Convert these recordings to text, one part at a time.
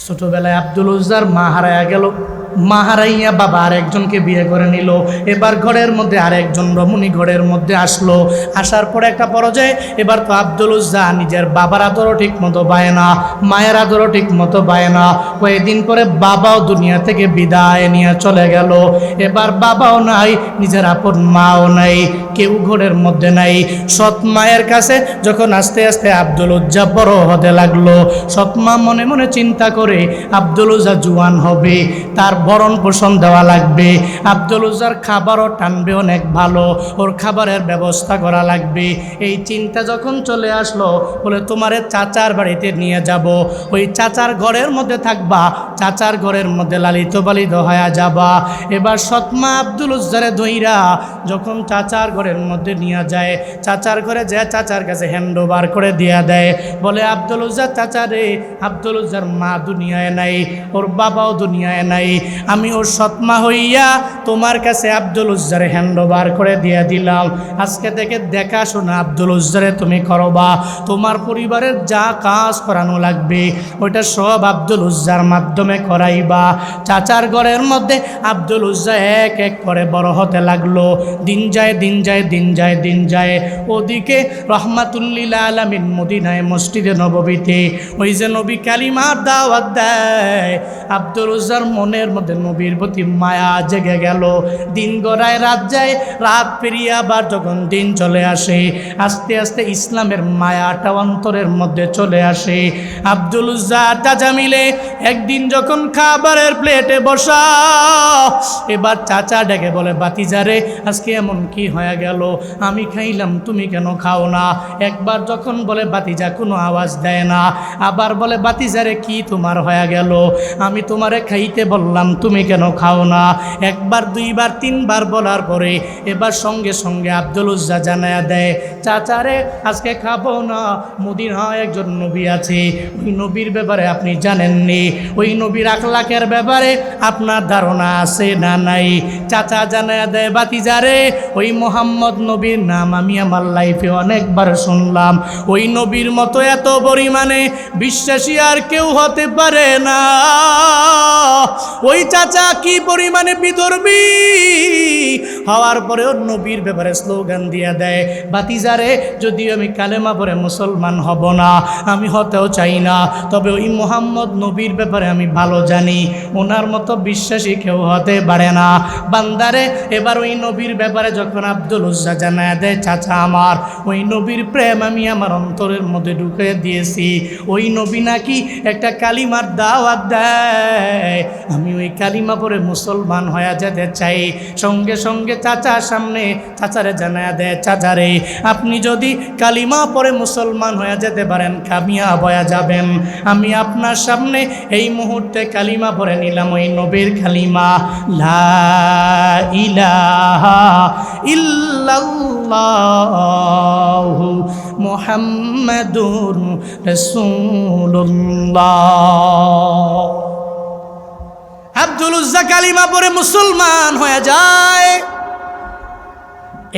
ছোটবেলায় আব্দুল উজ্জার মা হারায়া গেল। মা হারাইয়া বাবা আরেকজনকে বিয়ে করে নিল। এবার ঘরের মধ্যে আরেকজন রমণী ঘরের মধ্যে আসলো। আসার পরে একটা পর্যায়ে এবার তো আব্দুল উজ্জা নিজের বাবার আদরও ঠিক মতো পায় না, মায়ের আদরও ঠিক মতো পায় না। কয়েকদিন পরে বাবাও দুনিয়া থেকে বিদায় নিয়ে চলে গেল। এবার বাবাও নাই, নিজের আপন মাও নাই, কেউ ঘরের মধ্যে নাই। সৎ মায়ের কাছে যখন আস্তে আস্তে আব্দুল উজ্জা বড় হতে লাগলো, সৎ মা মনে মনে চিন্তা করে আব্দুল উজ্জা জুয়ান হবে, তার ভরণ পোষণ দেওয়া লাগবে, আব্দুল উজ্জার খাবারও টানবে অনেক ভালো, ওর খাবারের ব্যবস্থা করা লাগবে। এই চিন্তা যখন চলে আসলো, বলে তোমারে চাচার বাড়িতে নিয়ে যাব, ওই চাচার ঘরের মধ্যে থাকবা, চাচার ঘরের মধ্যে লালিত পালিত হয়ে যাবা। এবার সৎমা আব্দুল উজ্জারে ধইরা যখন চাচার ঘরের মধ্যে নিয়ে যায়, চাচার ঘরে যায় চাচার কাছে হ্যান্ড ওভার করে দিয়া দেয়, বলে আব্দুল উজ্জা চাচা রে, আব্দুল উজ্জার মা দুনিয়ায় নাই, ওর বাবাও দুনিয়ায় নাই, আমি ওর সৎমা হইয়া তোমার কাছে আব্দুল উজ্জারে হ্যান্ড ওভার করে দিয়ে দিলাম। আজকে থেকে দেখাশোনা আব্দুল উজ্জারে তুমি করবা, তোমার পরিবারের যা কাজ করানো লাগবে ওইটা সব আব্দুল উজ্জার মাধ্যমে করাইবা। চাচার ঘরের মধ্যে আব্দুল উজ্জা এক এক করে বড় হতে লাগলো। দিন যায় দিন যায় দিন যায় দিন যায়। ওদিকে রহমাতুল্লিল আলামিন মদিনায় মসজিদে নববীতে ওই যে নবী কালিমার দাওয়াত দেয়, আব্দুল উজ্জার মনের মধ্যে নবীর প্রতি মায়া জেগে গেল। দিন গড়ায় রাত যায়, রাত পেরিয়ে আবার যখন দিন চলে আসে, আস্তে আস্তে ইসলামের মায়াটা অন্তরের মধ্যে চলে আসে। আব্দুল উজ্জা চাচা মিলে একদিন যখন খাবারের প্লেটে বসা, এবার চাচা ডেকে বলে বাতিজারে আজকে এমন কি হয়ে গেল, আমি খাইলাম তুমি কেন খাও না? একবার যখন বলে বাতিজা কোনো আওয়াজ দেয় না, আবার বলে বাতিজারে কি তোমার হয়ে গেল, আমি তোমারে খাইতে বললাম তুমি কেন খাও না? একবার দুইবার তিনবার বলার পরে এবার সঙ্গে সঙ্গে আব্দুল উজ্জা জানায়া দেয়, চাচারে আজকে খাবো না, মদিনায় একজন নবী আছে, ওই নবীর ব্যাপারে আপনি জানেননি, ওই নবীর আখলাকের ব্যাপারে আপনার ধারণা আছে না নাই? চাচা জানায়া দেয় বাতিজারে, ওই মোহাম্মদ নবীর নাম আমি আমার লাইফে অনেকবার শুনলাম, ওই নবীর মতো এত পরিমাণে বিশ্বাসী আর কেউ হতে পারে না। ওই চাচা কি পরিমাণে বিধর্মী হওয়ার পরেও নবীর ব্যাপারে স্লোগান দিয়ে দেয়, বাতিজারে যদিও আমি কালেমা পড়ে মুসলমান হব না, আমি হতেও চাই না, তবে ওই মোহাম্মদ নবীর ব্যাপারে আমি ভালো জানি, ওনার মতো বিশ্বাসী কেউ হতে পারে না। বান্দারে এবার ওই নবীর ব্যাপারে যখন আব্দুল উজ্জা জানায় দেয়, চাচা আমার ওই নবীর প্রেম আমি আমার অন্তরের মধ্যে ঢুকে দিয়েছি, ওই নবী নাকি একটা কালিমার দাওয়াত দেয়, আমি ওই কালিমা পরে মুসলমান হয়ে যেতে চাই। সঙ্গে সঙ্গে চাচার সামনে চাচারে জানায় দেয়, চাচারে আপনি যদি কালিমা পরে মুসলমান হয়ে যেতে পারেন কামিয়াব হয়ে যাবেন, আমি আপনার সামনে এই মুহূর্তে কালিমা পরে নিলাম, ওই নবীর কালিমা, লা ইলাহা ইল্লাল্লাহু মুহাম্মাদুর রাসূলুল্লাহ। আব্দুল উজ্জা কালিমা পরে মুসলমান হয়ে যায়।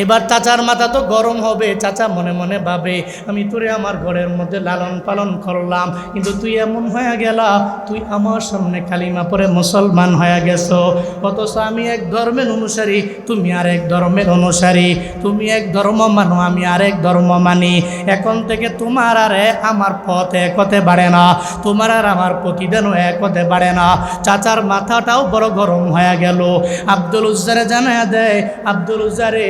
এবার চাচার মাথা তো গরম হবে, চাচা মনে মনে ভাবে আমি তোরে আমার ঘরের মধ্যে লালন পালন করলাম, কিন্তু তুই এমন হয়ে গেলা, তুই আমার সামনে কালিমা পরে মুসলমান হয়ে গেছো, অথচ আমি এক ধর্মের অনুসারী, তুমি আর এক ধর্মের অনুসারী, তুমি এক ধর্ম মানো আমি আর এক ধর্ম মানি, এখন থেকে তোমার আর আমার পথ এক হতে পারে না, তোমার আর আমার প্রতিদানও এক হতে পারে না। চাচার মাথাটাও বড় গরম হয়ে গেল। আব্দুল উজ্জারে জানায়া দেয়, আব্দুল উজ্জারে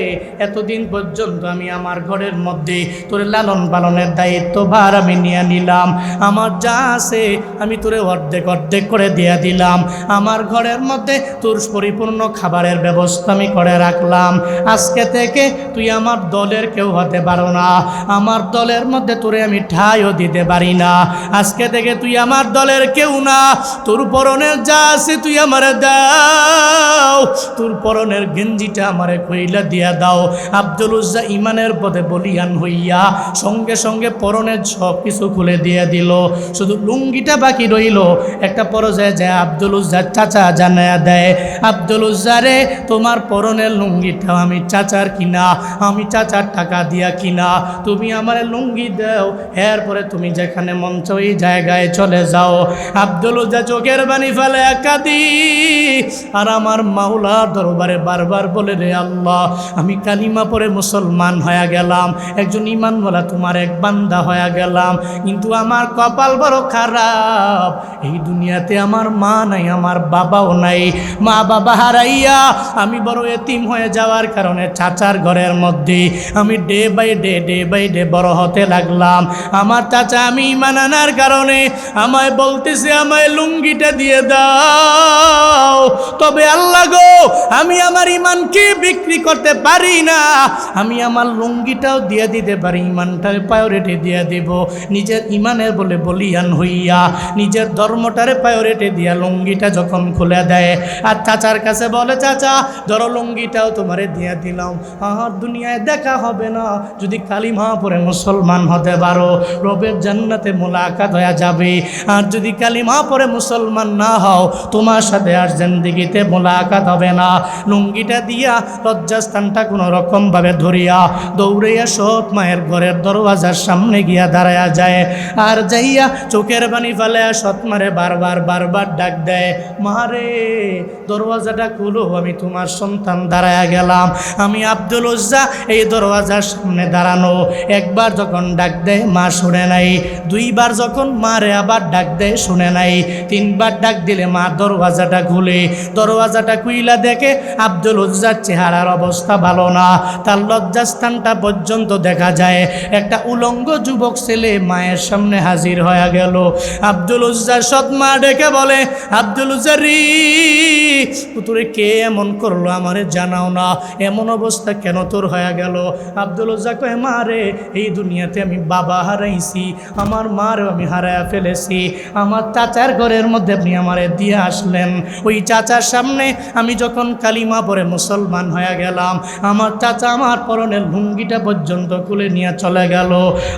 এতদিন পর্যন্ত আমি আমার ঘরের মধ্যে তোর লালন পালনের দায়িত্ব ভার আমি নিয়ে নিলাম, আমার যা আছে আমি তোরে অর্ধেক অর্ধেক করে দিয়ে দিলাম, আমার ঘরের মধ্যে তোর পরিপূর্ণ খাবারের ব্যবস্থা আমি করে রাখলাম, আজকে থেকে তুই আমার দলের কেউ হতে পারো না, আমার দলের মধ্যে তোরে আমি ঠাইও দিতে পারি না, আজকে থেকে তুই আমার দলের কেউ না, তোর পরনের যা আছে তুই আমারে দাও, তোর পরনের গেঞ্জিটা আমারে কইলা দিয়া দাও। আব্দুল উজ্জা ইমানের পথে বলিয়ান হইয়া সঙ্গে সঙ্গে পরনের সব কিছু খুলে দিয়ে দিল, শুধু লুঙ্গিটা বাকি রইল। একটা পর্যায়ে যায় আব্দুল উজ্জার চাচা জানায়া দেয়, আব্দুল উজ্জারে তোমার পরনের লুঙ্গিটাও আমি চাচার কিনা, আমি চাচার টাকা দিয়া কিনা, তুমি আমার লুঙ্গি দাও, এরপরে তুমি যেখানে মন চাও ওই জায়গায় চলে যাও। আব্দুল উজ্জা চোখের পানি ফেলে কাঁদি আর আমার মাওলার দরবারে বারবার বলে, রে আল্লাহ, আমি কালিমা পড়ে মুসলমান হয়ে গেলাম, একজন ঈমানওয়ালা তোমার এক বান্দা হয়ে গেলাম, কিন্তু আমার কপাল বড় খারাপ, এই দুনিয়াতে আমার মা নাই, আমার বাবাও নাই, মা বাবা হারাইয়া আমি বড় এতিম হয়ে যাওয়ার কারণে চাচার ঘরের মধ্যে আমি ডে বাই ডে বড় হতে লাগলাম। আমার চাচা আমি ঈমান আনার কারণে আমায় বলতেছে আমায় লুঙ্গিটা দিয়ে দাও, তবে আল্লাহ গো আমি আমার ঈমানকে বিক্রি করতে পারি না, আমি আমার লুঙ্গিটাও দিয়ে দিতে পারি, ঈমানটারে প্রায়োরিটি দিয়ে দেব। নিজের ঈমানের বলে বলিয়ান হইয়া নিজের ধর্মটারে প্রায়োরিটি দিয়া লুঙ্গিটা যখন খুলে দেয় আর চাচার কাছে বলে, চাচা ধরো লুঙ্গিটাও তোমারে দিয়ে দিলাম, আর দুনিয়ায় দেখা হবে না, যদি কালিমা পড়ে মুসলমান হতে পারো রবের জান্নাতে মোলাকাত হয়ে যাবে, আর যদি কালিমা পড়ে মুসলমান না হও তোমার সাথে আর জিন্দেগিতে মোলাকাত হবে না। লুঙ্গিটা দিয়া লজ্জাস্থানটা কোনো রকমভাবে ধরিয়া দৌড়াইয়া সৎ মায়ের ঘরের দরওয়াজার সামনে গিয়া দাঁড়ায়া যায়, আর যাইয়া চোখের পানি ফেলে সৎ মারে বারবার ডাক দেয়, মারে দরওয়াজাটা খুলো, আমি তোমার সন্তান দাঁড়ায়া গেলাম, আমি আব্দুল উজ্জা এই দরওয়াজার সামনে দাঁড়ানো। একবার যখন ডাক দেয় মা শুনে নাই, দুইবার যখন মারে আবার ডাক দেয় শুনে নাই, তিনবার ডাক দিলে মা দরওয়াজাটা খুলে, দরওয়াজাটা খুইলা দেখে আব্দুল উজ্জার চেহারার অবস্থা ভালো না, তার লজ্জাস্থানটা পর্যন্ত দেখা যায়। একটা উলঙ্গ যুবক ছেলে মায়ের সামনে হাজির হয়ে গেল। আব্দুল উজ্জার সৎ মা ডেকে বলে, আব্দুল উজ্জারি তোরে কে এমন করলো আমারে জানাও না, এমন অবস্থা কেন তোর হয়ে গেল? আব্দুল উজ্জা কয়, মা রে এই দুনিয়াতে আমি বাবা হারাইছি, আমার মারও আমি হারায়া ফেলেছি, আমার চাচার ঘরের মধ্যে আপনি আমারে দিয়ে আসলেন, ওই চাচার সামনে আমি যখন কালিমা পড়ে মুসলমান হয়ে গেলাম, আমার চাচা আমার পরনের লুঙ্গিটা পর্যন্ত খুলে নিয়ে চলে গেল,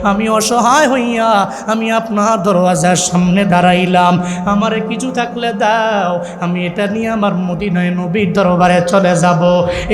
আমি অসহায় হইয়া আমি আপনার দরওয়াজার সামনে দাঁড়াইলাম, আমারে কিছু থাকলে দাও, আমি এটা নিয়ে আমার মদিনায় নবীর দরবারে চলে যাব,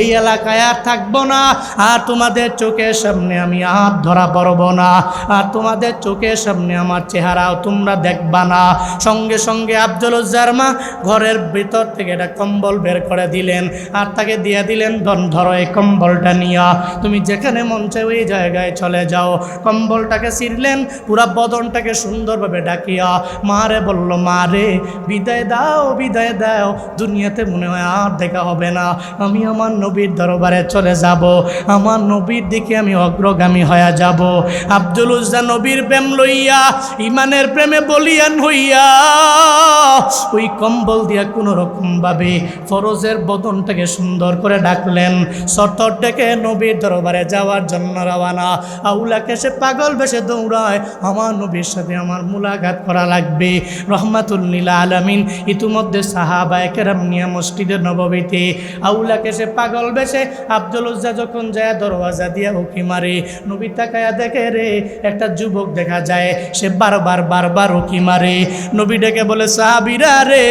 এই এলাকায় আর থাকবো না, আর তোমাদের চোখের সামনে আমি আর ধরা পড়ব না, আর তোমাদের চোখের সামনে আমার চেহারাও তোমরা দেখবা না। সঙ্গে সঙ্গে আব্দুল উজ্জার মা ঘরের ভিতর থেকে একটা কম্বল বের করে দিলেন আর তাকে দিয়ে দিলেন, ধরো এই কম্বলটা নিয়া তুমি যেখানে মন চায় ওই জায়গায় চলে যাও। কম্বলটাকে ছিঁড়লেন, পুরা বদনটাকে সুন্দরভাবে ডাকিয়া মারে বলল, মা রে বিদায় দাও, দুনিয়াতে মনে হয় আর দেখা হবে না, আমি আমার নবীর দরবারে চলে যাব, আমার নবীর দিকে আমি অগ্রগামী হয়ে যাব। আব্দুল উজ্জা নবীর প্রেম লইয়া ইমানের প্রেমে বলিয়ান হইয়া ওই কম্বল দিয়া কোনো রকমভাবে ফরজের বদনটাকে সুন্দর করে ডাকলেন, সরতর ডেকে নবীর দরবারে যাওয়ার জন্য রওয়ানা। আউলাকে সে পাগল বেশে দৌড়ায়, আমার নবীর সাথে আমার মুলাকাত করা লাগবে। রহমাতুল লিল আলামিন ইতিমধ্যে সাহাবায়ে কেরাম নিয়ে মসজিদে নববীতে আউলাকে সে পাগল বেশে আব্দুল উজ্জা যখন যায় দরওয়াজা দিয়া উকি মারে, নবী তাকায়া দেখে রে একটা যুবক দেখা যায়, সে বারবার উকি মারে। নবী ডেকে বলে, সাহাবীরা রে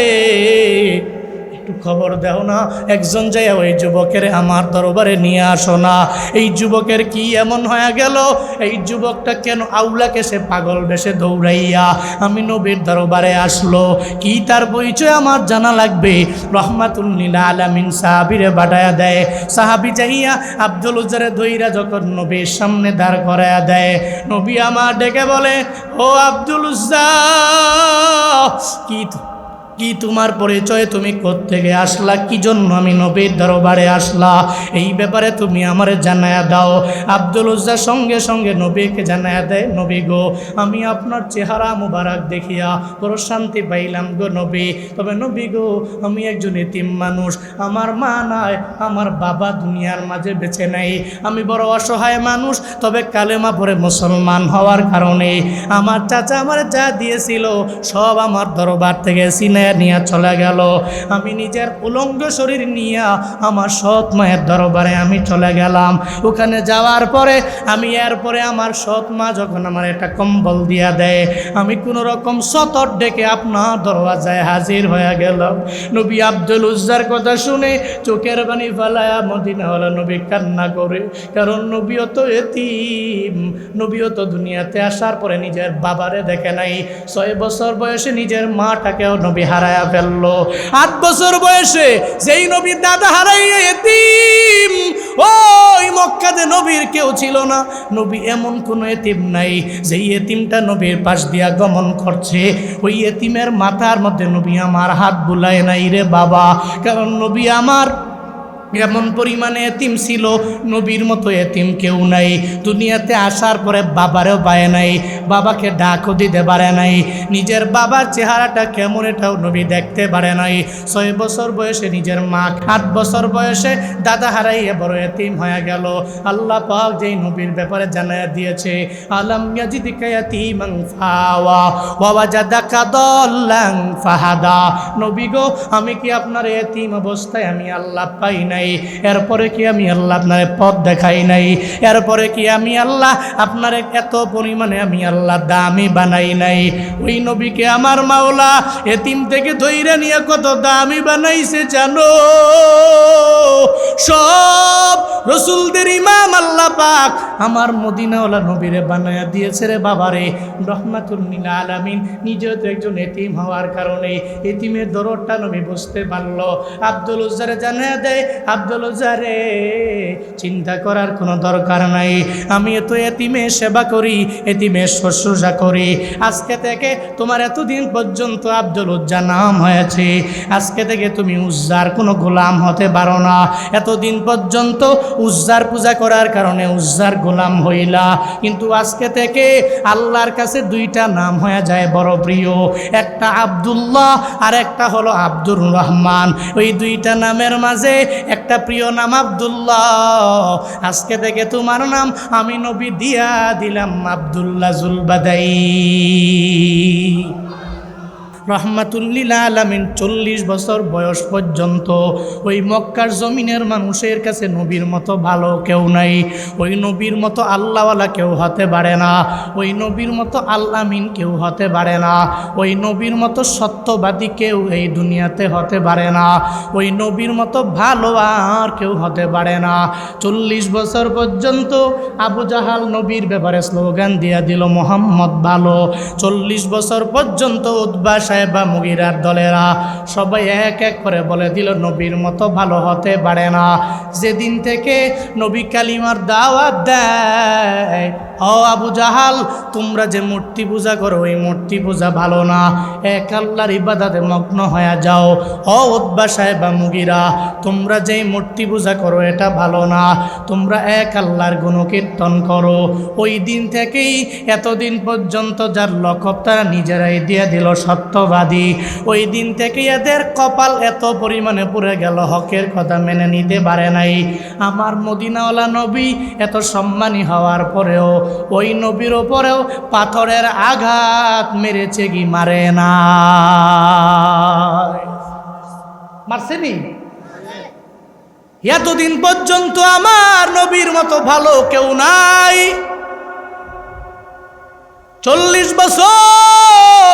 একটু খবর দাও না, একজন যায় ওই যুবকের আমার দরবারে নিয়ে আসো না, এই যুবকের কি এমন হয়ে গেল, এই যুবকটা কেন আউলাকে সে পাগল বেশে দৌড়াইয়া আমি নবীর দরবারে আসলো, কি তার পরিচয় আমার জানা লাগবে। রহমাতুল লিল আলামিন সাহাবীরে বাড়ায়া দেয়, সাহাবী যাইয়া আব্দুল উজ্জারে ধইরা যখন নবীর সামনে দাঁড় করায়া দেয়, নবী আমার ডেকে বলে, ও আব্দুল উজ্জা কি তোমার পরিচয়, তুমি কোত্থেকে আসলা, কি জন্য আমি নবীর দরবারে আসলা, এই ব্যাপারে তুমি আমারে জানায়া দাও। আব্দুল উজ্জা সঙ্গে সঙ্গে নবীকে জানায়া দেয়, নবী গো আমি আপনার চেহারা মুবারক দেখিয়া বড় শান্তি পাইলাম গো নবী, তবে নবী গো আমি একজন এতিম মানুষ, আমার মা নাই, আমার বাবা দুনিয়ার মাঝে বেঁচে নাই, আমি বড় অসহায় মানুষ, তবে কালেমা পড়ে মুসলমান হওয়ার কারণে আমার চাচা আমার যা দিয়েছিল সব আমার দরবার থেকে চিনে উঠায় নিয়ে চলে গেল। আমি নিজের উলঙ্গ শরীর নিয়ে আমার সৎ মায়ের দরবারে আমি চলে গেলাম। ওখানে যাওয়ার পরে আমি এরপরে আমার সৎ মা যখন আমার একটা কম্বল দিয়া দেয়, আমি কোনো রকম সতর ডেকে আপনার দরওয়াজায় হাজির হয়ে গেলাম। নবী আব্দুল উজ্জার কথা শুনে চোখের পানি ফালায়া মদিনাওয়ালা নবী কান্না করে, কারণ নবীও তো এতিম, নবীও তো দুনিয়াতে আসার পরে নিজের বাবারে দেখে নাই। 6 বছর বয়সে নিজের মাটাকেও নবী হারায়া ফেললো। 8 বছর বয়সে যেই নবীর দাদা হারাইয়া এতিম, ওই মক্কাতে নবীর কেউ ছিল না। নবী এমন কোনো এতিম নাই যেই এতিমটা নবীর পাশ দিয়া গমন করছে, ওই এতিমের মাথার মধ্যে নবী আমার হাত বুলায় নাই রে বাবা। কারণ নবী আমার এমন পরিমাণে এতিম ছিল, নবীর মতো এতিম কেউ নাই। দুনিয়াতে আসার পরে বাবারও পায় নাই, বাবাকে ডাকও দিতে পারে নাই, নিজের বাবার চেহারাটা কেমন এটাও নবী দেখতে পারে নাই। 6 বছর বয়সে নিজের মা, 8 বছর বয়সে দাদা হারাইয়ে বড় এতিম হয়ে গেল। আল্লাহ পাক যেই নবীর ব্যাপারে জানায়া দিয়েছে, আলাম ইয়াজিদিকা ইয়াতীমান ফাওয়া ওয়া ওয়াজাদাকা দাল্লান ফাহাদা। নবী গো, আমি কি আপনার এতিম অবস্থায় আমি আল্লাহ পাই নাই? এরপরে কি আমি আল্লাহ আপনার পথ দেখাই নাই? এরপরে কি আমি আল্লাহ আপনার এত পরিমাণে আমি আল্লাহ দামি বানাই নাই? ওই নবীকে আমার মাওলা এতিম থেকে ধইরা নিয়ে কত দামি বানাইছে জানো? সব রসুলদের ইমাম আল্লাহ পাক আমার মদিনাওয়ালা নবীরে বানায়া দিয়েছে রে বাবারে, রহমাতুল লিল আলামিন। নিজেও তো একজন এতিম হওয়ার কারণে এতিমের দরদটা নবী বুঝতে পারল। আব্দুল উজ্জারে জানায়া দেয়, আব্দুল উজ্জারে চিন্তা করার কোনো দরকার নাই, আমি তো এতিমের সেবা করি, এতিমের শুশ্রূষা করি। আজকে থেকে তোমার এতদিন পর্যন্ত আব্দুল উজ্জা নাম হয়েছে, আজকে থেকে তুমি উজ্জার কোনো গোলাম হতে পারো না। এতদিন পর্যন্ত উজ্জার পূজা করার কারণে উজ্জার গোলাম হইলা, কিন্তু আজকে থেকে আল্লাহর কাছে 2টা নাম হয়ে যায় বড় প্রিয়, একটা আব্দুল্লাহ আর একটা হলো আব্দুর রহমান। ওই 2টা নামের মাঝে একটা প্রিয় নাম আব্দুল্লাহ। আজকে থেকে তোমার নাম আমি নবী দিয়া দিলাম আব্দুল্লাহ জুলবাদাই। রহমাতুল লিল আলামিন 40 বছর বয়স পর্যন্ত ওই মক্কার জমিনের মানুষের কাছে নবীর মতো ভালো কেউ নাই, ওই নবীর মতো আল্লাহওয়ালা কেউ হতে পারে না, ওই নবীর মতো আল্লামিন কেউ হতে পারে না, ওই নবীর মতো সত্যবাদী কেউ এই দুনিয়াতে হতে পারে না, ওই নবীর মতো ভালো আর কেউ হতে পারে না। 40 বছর পর্যন্ত আবু জাহাল নবীর ব্যাপারে স্লোগান দিয়া দিল মোহাম্মদ ভালো। 40 বছর পর্যন্ত উতবা বা মুগিরার দলেরা সবাই এক এক করে বলে দিল নবীর মতো ভালো হতে পারে না। যেদিন থেকে নবী কালিমার দাওয়াত দেয়, ও আবু জাহাল, তোমরা যে মূর্তি পূজা করো ওই মূর্তি পূজা ভালো না, এক আল্লাহর ইবাদতে মগ্ন হয়ে যাও। ও উতবা সাহেবা মুগিরা, তোমরা যেই মূর্তি পূজা করো এটা ভালো না, তোমরা এক আল্লাহর গুণকীর্তন করো। ওই দিন থেকেই এতদিন পর্যন্ত যার লকব তারা নিজেরাই দিয়ে দিল সত্যবাদী। ওই দিন থেকে এদের কপাল এত পরিমাণে পুড়ে গেল, হকের কথা মেনে নিতে পারে নাই। আমার মদিনাওয়ালা নবী এত সম্মানী হওয়ার পরেও ওই নবীর ওপরেও পাথরের আঘাত মেরেছে কি মারে না? মারছেনি? এতদিন পর্যন্ত আমার নবীর মতো ভালো কেউ নাই। 40 বছর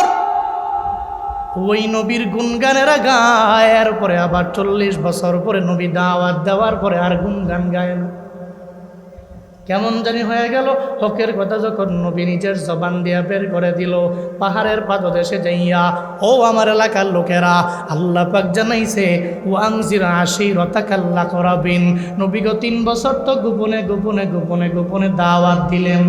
ওই নবীর গুনগানেরা গায়, এরপরে আবার 40 বছর পরে নবী দাওয়াত দেওয়ার পরে আর গুনগান গায় না। কেমন জানি হয়ে গেল। হকের কথা যখন নবী নিজের জবান দিয়া বের করে দিল, পাহাড়ের পাদদেশে যাইয়া, ও আমার এলাকার লোকেরা, আল্লাহ পাক জানাইছে ওয়ানজির আশিরাতাকাল আকরাবিন। নবী গো 3 বছর তো গোপনে গোপনে গোপনে গোপনে দাওয়াত দিলেন,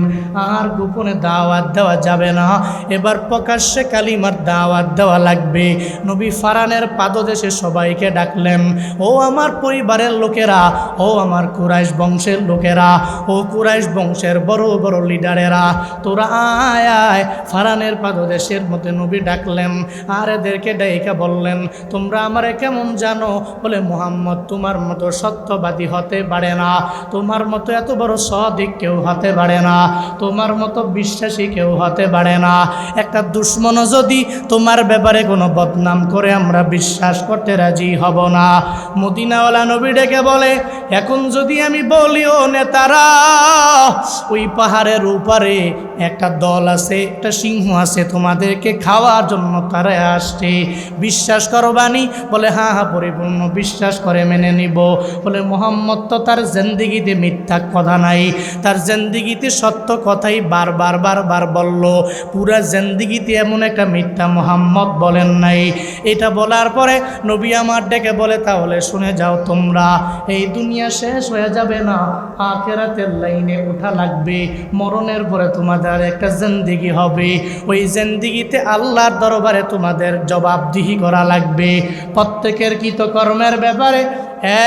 আর গোপনে দাওয়াত দেওয়া যাবে না, এবার প্রকাশ্যে কালিমার দাওয়াত দেওয়া লাগবে। নবী ফারানের পাদদেশে সবাইকে ডাকলেন, ও আমার পরিবারের লোকেরা, ও আমার কুরাইশ বংশের লোকেরা, ও কুরাইশ বংশের বড় বড় লিডারেরা, তোরা আয় আয়। ফারানের পাদদেশের মধ্যে নবী ডাকলেন আর এদেরকে ডাইকা বললেন, তোমরা আমারে কেমন জানো? বলে, মুহাম্মদ তোমার মতো সত্যবাদী হতে পারে না, তোমার মতো এত বড় সদিক কেউ হতে পারে না, তোমার মতো বিশ্বাসী কেউ হতে পারে না। একটা দুশ্মন যদি তোমার ব্যাপারে কোনো বদনাম করে আমরা বিশ্বাস করতে রাজি হব না। মদিনাওয়ালা নবী ডেকে বলে, এখন যদি আমি বলিও নেতারা, ওই পাহাড়ের উপরে একটা দল আছে, একটা সিংহ আছে, তোমাদেরকে খাওয়ার জন্য তারা আসছে, বিশ্বাস করো বাণী? বলে, হ্যাঁ হ্যাঁ পরিপূর্ণ বিশ্বাস করে মেনে নিব। বলে, মোহাম্মদ তো তার জিন্দিগিতে মিথ্যা কথা নাই, তার জিন্দিগিতে সত্য কথাই বারবার বারবার বলল, পুরা জিন্দিগিতে এমন একটা মিথ্যা মোহাম্মদ বলেন নাই। এটা বলার পরে নবী আমার ডেকে বলে, তাহলে শুনে যাও তোমরা, এই দুনিয়া শেষ হয়ে যাবে না, আখিরাতের লাইনে ওঠা লাগবে। মরণের পরে তোমাদের একটা জিন্দিগি হবে, ওই জিন্দিগিতে আল্লাহর দরবারে তোমাদের জবাবদিহি করা লাগবে। প্রত্যেকের কৃতকর্মের ব্যাপারে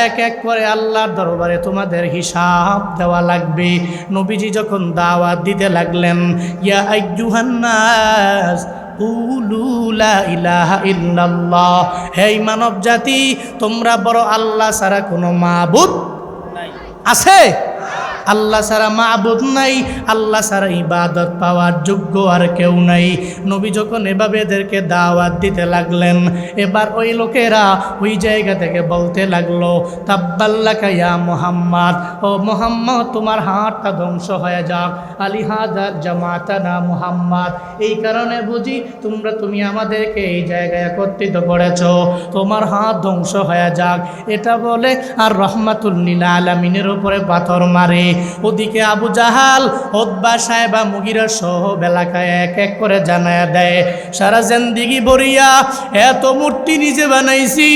এক এক করে আল্লাহর দরবারে তোমাদের হিসাব দেওয়া লাগবে। নবীজি যখন দাওয়াত দিতে লাগলেন, ইয়া আইয়ুহান নাস কুলু লা ইলাহা ইল্লাল্লাহ, হে মানব জাতি, তোমরা বড় আল্লাহ ছাড়া কোনো মাবুদ আছে? আল্লাহ ছাড়া মাবুদ নাই, আল্লাহ ছাড়া ইবাদত পাওয়ার যোগ্য আর কেউ নাই। নবী যখন এভাবে এদেরকে দাওয়াত দিতে লাগলেন, এবার ওই লোকেরা ওই জায়গা থেকে বলতে লাগলো, তাব্বাল্লাকা ইয়া মুহাম্মদ, ও মুহাম্মদ তোমার হাতটা ধ্বংস হয়ে যাক, আলিহাদার জামাতানা মুহাম্মদ, এই কারণে বুঝি তুমি আমাদেরকে এই জায়গায় একত্রিত করেছো, তোমার হাত ধ্বংস হয়ে যাক। এটা বলে আর রহমাতুল লিল আলামিনের উপরে পাথর মারে। ওদিকে আবু জাহাল, উতবা, সায়বা, মুগিরা সহ এলাকায় এক এক করে জানায়া দেয়, সারা জিন্দেগি বরিয়া এত মূর্তি নিজে বানাইছি,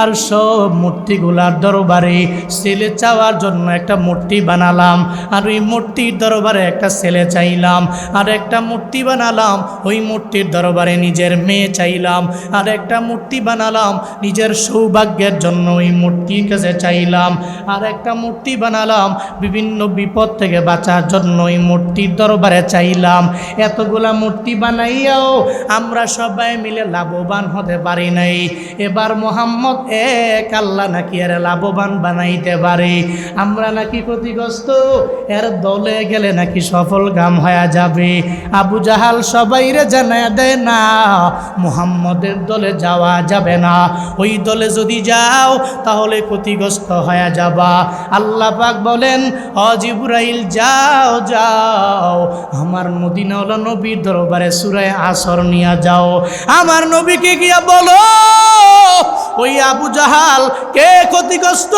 আর সব মূর্তিগুলার দরবারে ছেলে চাওয়ার জন্য একটা মূর্তি বানালাম, আর ওই মূর্তির দরবারে একটা ছেলে চাইলাম, আর একটা মূর্তি বানালাম, ওই মূর্তির দরবারে নিজের মেয়ে চাইলাম, আর একটা মূর্তি বানালাম নিজের সৌভাগ্যের জন্য ওই মূর্তির কাছে চাইলাম, আর একটা মূর্তি বানালাম বিভিন্ন বিপদ থেকে বাঁচার জন্য ওই মূর্তির দরবারে চাইলাম। এতগুলা মূর্তি বানাইয়াও আমরা সবাই মিলে লাভবান হতে পারি নাই। এবার মোহাম্মদ এক আল্লাহ নাকি এর লাভবান বানাইতে পারে, আমরা নাকি ক্ষতিগ্রস্ত, এর দলে গেলে নাকি সফল কাম হয়ে যাবে। আবু জাহাল সবাইরে জানায় দেয়, না, মুহাম্মদের দলে যাওয়া যাবে না, ওই দলে যদি যাও তাহলে ক্ষতিগ্রস্ত হয়ে যাবা। আল্লাহ পাক বলেন, ও জিবরাইল যাও যাও, আমার মদিনাওয়ালা নবীর দরবারে সূরা আসর নিয়ে যাও, আমার নবীকে গিয়া বলো ওই আবু জাহাল কে ক্ষতিগ্রস্ত,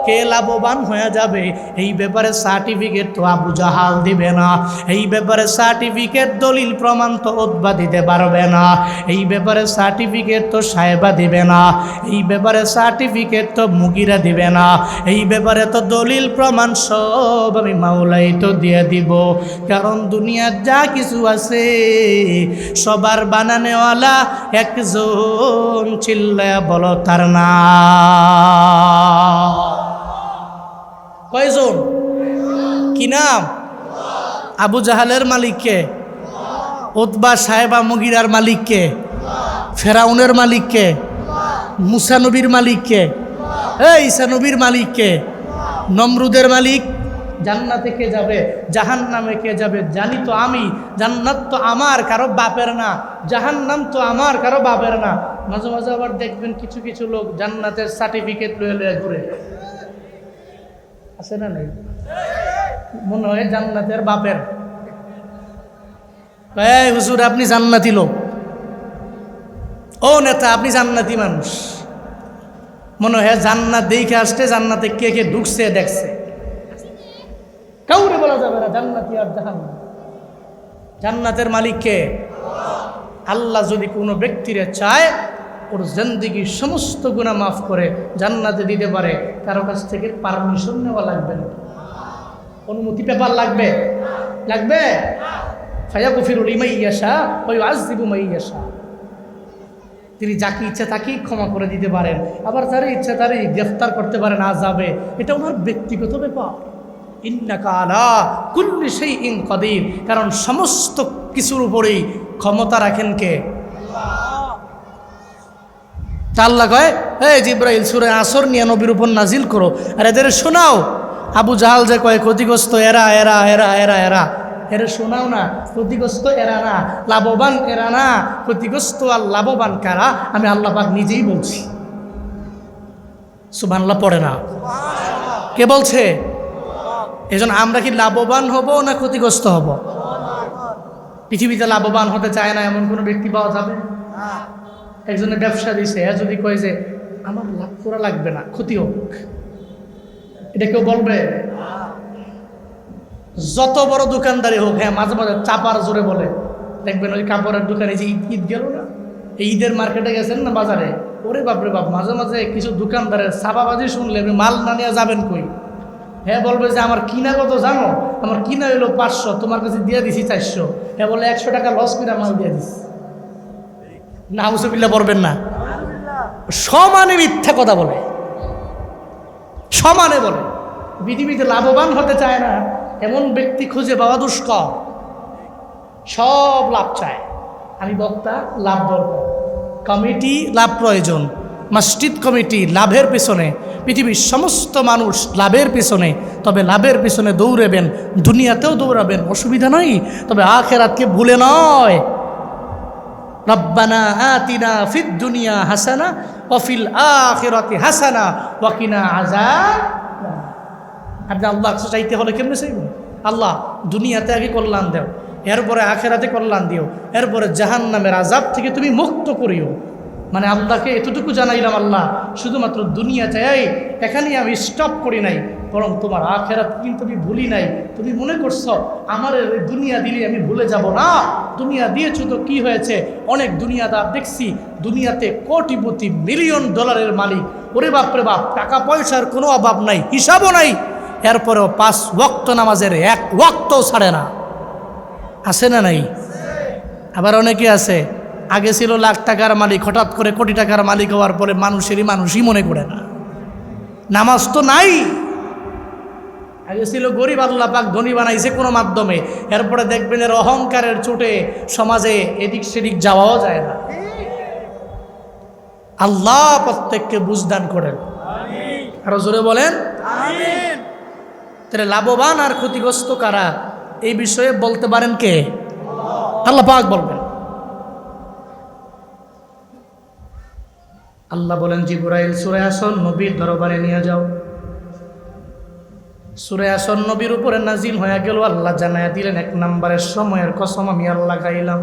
কে লাভবান হয়ে যাবে, এই ব্যাপারে সার্টিফিকেট তো আবু জাহাল দিবে না, এই ব্যাপারে সার্টিফিকেট দলিল প্রমাণ তো উতবা দিতে পারবে না, এই ব্যাপারে সার্টিফিকেট তো সায়বা দিবে না, এই ব্যাপারে সার্টিফিকেট তো মুগিরা দিবে না, এই ব্যাপারে তো দলিল প্রমাণ সব আমি মাওলাই তো দিয়ে দিব। কারণ দুনিয়ার যা কিছু আছে সবার বানানেওয়ালা একজন, চিল্লায়া বলো তার নাম। কয়জন? কি নাম? আবু জাহালের মালিককে, উতবা, সায়বা, মুগিরার মালিককে, ফেরাউনের মালিককে, মুসা নবীর মালিককে, ঈসা নবীর মালিককে, নমরুদের মালিক। জান্নাতে কে যাবে, জাহান্নামে কে যাবে জানি তো আমি। জান্নাত তো আমার কারো বাপের না, জাহান্নাম তো আমার কারো বাপের না। মাঝে মাঝে আবার দেখবেন কিছু কিছু লোক জান্নাতের সার্টিফিকেট লয়ে লয়ে ঘুরে, আছে না নাই? মনে হয় জান্নাতের বাপের। এই হুজুর আপনি জান্নাতি লোক, ও নেতা আপনি জান্নাতি মানুষ। মনে হয় জান্নাত দেখে আসতে, জান্নাতে কে কে ঢুকছে দেখছে। কাউরে বলা যাবে না জান্নাতি আর জাহান্নাম। জান্নাতের মালিক কে? আল্লাহ যদি কোনো ব্যক্তিরে চায় ওর জিন্দেগির সমস্ত গুনাহ মাফ করে জান্নাতে দিতে পারে, কারো কাছ থেকে পারমিশন নেওয়া লাগবে না, অনুমতি পেপার লাগবে? লাগবে? ফায়াগফিরু লিমান ইয়াশা ওয়া ইউআযযিবু মান ইয়াশা। তিনি যাকে ইচ্ছা তাকেই ক্ষমা করে দিতে পারেন, আবার যারা ইচ্ছা তারই গ্রেফতার করতে পারেন আযাবে। এটা ওনার ব্যক্তিগত ব্যাপার। ইন্নাকা আলা কুল্লি শাইইন কাদির, কারণ সমস্ত কিছুর উপরেই ক্ষমতা রাখেন কে? আল্লাহ কয়, হে জিব্রাইল সূরা আসর নিয়ে নবীর উপর নাজিল করো, আর এদের শোনাও। আবু জাহাল যে কয় ক্ষতিগ্রস্ত এরা এরা এরা এরা এরা, এরা শোনাও না, ক্ষতিগ্রস্ত এরা না, লাভবান এরা না, ক্ষতিগ্রস্ত আর লাভবান কারা? আমি আল্লাহ পাক নিজেই বলছি। সুবহানাল্লাহ পড়ে না? কে বলছে? এজন্য আমরা কি লাভবান হব না ক্ষতিগ্রস্ত হব? পৃথিবীতে লাভবান হতে চায় না এমন কোনো ব্যক্তি পাওয়া যাবে? একজনের ব্যবসা দিছে, এ যদি কয় যে আমার লাভ করা লাগবে না, ক্ষতি হোক, এটা কেউ বলবে? যত বড় দোকানদারি হোক, হ্যাঁ মাঝে মাঝে চাপার জোরে বলে। দেখবেন ওই কাপড়ের দোকানে যে ঈদ গেল না, এই ঈদের মার্কেটে গেছেন না বাজারে, ওরে বাপরে বাপ, মাঝে মাঝে কিছু দোকানদারের চাপাবাজি শুনলে আপনি মাল না নিয়ে যাবেন কই? হ্যাঁ বলবে যে আমার কিনা কত জানো, আমার কিনা হইলো 500, তোমার কাছে দিয়ে দিছি 400। হ্যাঁ বলে 100 টাকা লস করে মাল দিয়ে দিস। না হুসুবিল্লাহ পড়বেন না। সমানে মিথ্যা কথা বলে, সমানে বলে। পৃথিবীতে লাভবান হতে চায় না এমন ব্যক্তি খুঁজে পাওয়া দুষ্কর। সব লাভ চায়। আমি বক্তা, লাভ দরকার, কমিটি লাভ প্রয়োজন, মসজিদ কমিটি লাভের পিছনে, পৃথিবীর সমস্ত মানুষ লাভের পিছনে। তবে লাভের পিছনে দৌড়াবেন, দুনিয়াতেও দৌড়াবেন, অসুবিধা নাই, তবে আখিরাতকে ভুলে নয়। রব্বানা আতিনা ফিদ দুনিয়া হাসানা ওয়া ফিল আখিরাতি হাসানা ওয়া কিনা আযাব। আপনি আল্লাহ চাইতে হলে কেমনে চাইবেন? আল্লাহ দুনিয়াতে আগে কল্যাণ দেও, এরপরে আখিরাতে কল্যাণ দিও, এরপরে জাহান্নামের আযাব থেকে তুমি মুক্ত করিও। মানে আল্লাহকে এতটুকু জানাইলাম, আল্লাহ শুধুমাত্র দুনিয়া চাই, এখানেই আমি স্টপ করি নাই, বরং তোমার আখিরাত কিন্তু আমি ভুলি নাই। তুমি মনে করছো আমার দুনিয়া দিলে আমি ভুলে যাব না? দুনিয়া দিয়েছো তো কি হয়েছে? অনেক দুনিয়াদার দেখছি দুনিয়াতে কোটিপতি, মিলিয়ন ডলারের মালিক, ওরে বাপরে বাপ, টাকা পয়সার কোনো অভাব নাই, হিসাবও নাই, এরপরেও 5 ওয়াক্ত নামাজের 1 ওয়াক্তও ছাড়ে না। আছে না নাই? আবার অনেকে আছে আগে ছিল লাখ টাকার মালিক, হঠাৎ করে কোটি টাকার মালিক হওয়ার পরে মানুষই মনে করে না, নামাজ তো নাই। আগে ছিল গরিব, আল্লাহ পাক ধনী বানাইছে কোনো মাধ্যমে, এরপরে দেখবেন এর অহংকারের চোটে সমাজে এদিক সেদিক যাওয়াও যায় না। আল্লাহ প্রত্যেককে বুঝদান করেন, আরো জোরে বলেন আমিন। তাহলে লাভবান আর ক্ষতিগ্রস্ত কারা, এই বিষয়ে বলতে পারেন কে? আল্লাহ পাক বলবেন। আল্লাহ বলেন, জিবরাইল সূরা আসর নবীর দরবারে নিয়ে যাও। সূরা আসর নবীর উপরে নাজিল হয়ে গেল। আল্লাহ জানায়া দিলেন, 1 নম্বরের সময়ের কসম আমি আল্লাহ খাইলাম।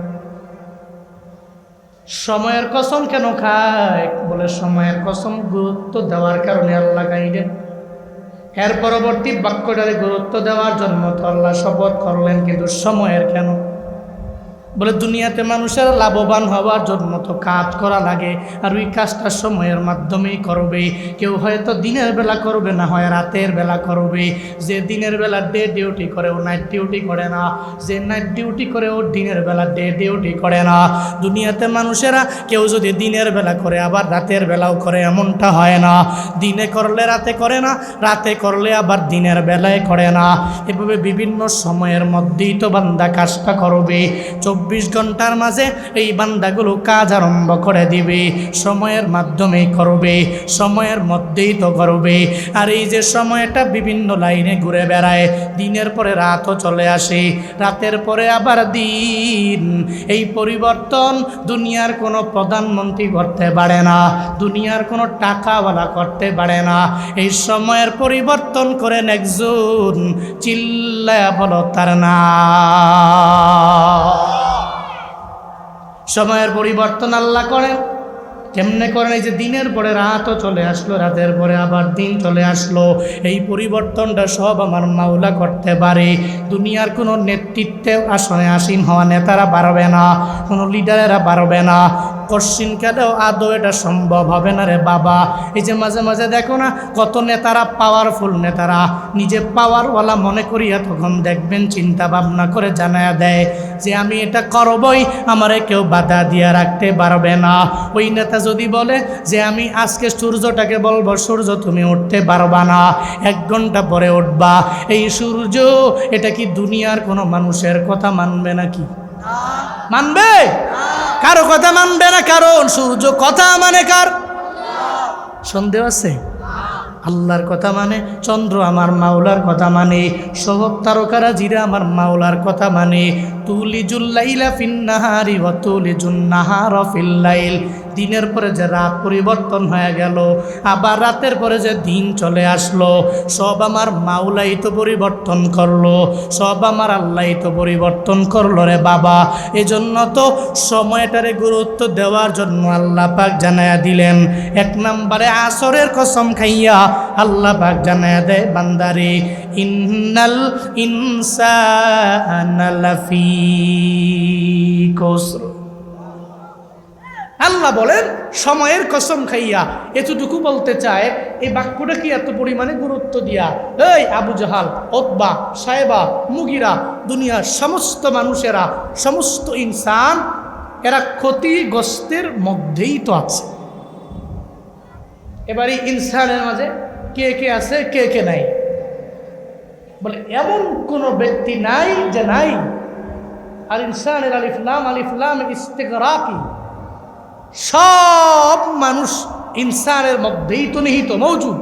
সময়ের কসম কেন খায়? বলে সময়ের কসম গুরুত্ব দেওয়ার কারণে আল্লাহ খাইলেন। এর পরবর্তী বাক্যটারে গুরুত্ব দেওয়ার জন্য তো আল্লাহ শপথ করলেন, কিন্তু সময়ের কেন? বলে দুনিয়াতে মানুষের লাভবান হওয়ার জন্য তো কাজ করা লাগে, আর ওই কাজটা সময়ের মাধ্যমেই করবে। কেউ হয়তো দিনের বেলা করবে, না হয় রাতের বেলা করবে। যে দিনের বেলা ডে ডিউটি করে ও নাইট ডিউটি করে না, যে নাইট ডিউটি করে ও দিনের বেলা ডে ডিউটি করে না। দুনিয়াতে মানুষেরা কেউ যদি দিনের বেলা করে আবার রাতের বেলাও করে, এমনটা হয় না। দিনে করলে রাতে করে না, রাতে করলে আবার দিনের বেলায় করে না। এভাবে বিভিন্ন সময়ের মধ্যেই তো বান্দা কাজটা করবে। 24 ঘন্টার মাঝে এই বান্দাগুলো কাজ আরম্ভ করে দিবে, সময়ের মাধ্যমেই করবে, সময়ের মধ্যেই তো করবে। আর এই যে সময়টা বিভিন্ন লাইনে ঘুরে বেড়ায়, দিনের পরে রাতও চলে আসে, রাতের পরে আবার দিন। এই পরিবর্তন দুনিয়ার কোনো প্রধানমন্ত্রী করতে পারে না, দুনিয়ার কোনো টাকাওয়ালা করতে পারে না। এই সময়ের পরিবর্তন করেন একজন, চিল্লায়া বলো তার নাম। সময়ের পরিবর্তন আল্লাহ করেন। কেমনে করেন? এই যে দিনের পরে রাতও চলে আসলো, রাতের পরে আবার দিন চলে আসলো, এই পরিবর্তনটা সব আমার মাওলা করতে পারে। দুনিয়ার কোনো নেতৃত্বে আসনে আসীন হওয়া নেতারা পারবে না, কোনো লিডারেরা পারবে না, কশ্চিনকালেও আদৌ এটা সম্ভব হবে না রে বাবা। এই যে মাঝে মাঝে দেখো না কত নেতারা, পাওয়ারফুল নেতারা নিজে পাওয়ারওয়ালা মনে করিয়া তখন দেখবেন চিন্তা ভাবনা করে জানায়া দেয় যে আমি এটা করবই, আমারে কেউ বাধা দিয়া রাখতে পারবে না। ওই নেতা যদি বলে যে আমি আজকে সূর্যটাকে বলবো সূর্য তুমি উঠতে পারবা না, 1 ঘন্টা পরে উঠবা, এই সূর্য এটা কি দুনিয়ার কোনো মানুষের কথা মানবে নাকি? মানবে? কারো কথা মানবে না, কারণ সূর্য কথা মানে কার? সন্দেহ আছে? আল্লাহর কথা মানে, চন্দ্র আমার মাওলার কথা মানে, শহর তারকারা জিরা আমার মাওলার কথা মানে। তুলিজুল লাইলা ফিন নাহারি ওয়া তুলিজুন নাহারা ফিল লাইল, দিনের পরে যে রাত পরিবর্তন হয়ে গেল, আবার রাতের পরে যে দিন চলে আসলো, সব আমার মাওলাই তো পরিবর্তন করলো, সব আমার আল্লাহই তো পরিবর্তন করলো রে বাবা। এজন্য তো সময়টারে গুরুত্ব দেওয়ার জন্য আল্লাহ পাক জানায়া দিলেন। 1 নম্বরে আসরের কসম খাইয়া আল্লাহ পাক জানায়া দেয় বান্দারে, ইন্নাল ইনসানা লাফি কুসর। আল্লাহ বলেন সময়ের কসম খাইয়া, এতটুকু বলতে চায় এই বাক্যটা কি এত পরিমাণে গুরুত্ব দিয়া, এই আবু জাহাল, উতবা, সায়বা, মুগিরা, দুনিয়ার সমস্ত মানুষেরা, সমস্ত ইনসান এরা ক্ষতিগ্রস্তের মধ্যেই তো আছে। এবার এই ইনসানের মাঝে কে কে আছে, কে কে নাই? বলে এমন কোনো ব্যক্তি নাই যে নাই। আর ইনসানের আলিফ লাম ইস্তিগরাকি, সব মানুষ ইনসানের মধ্যেই তো নিহিত মৌজুদ।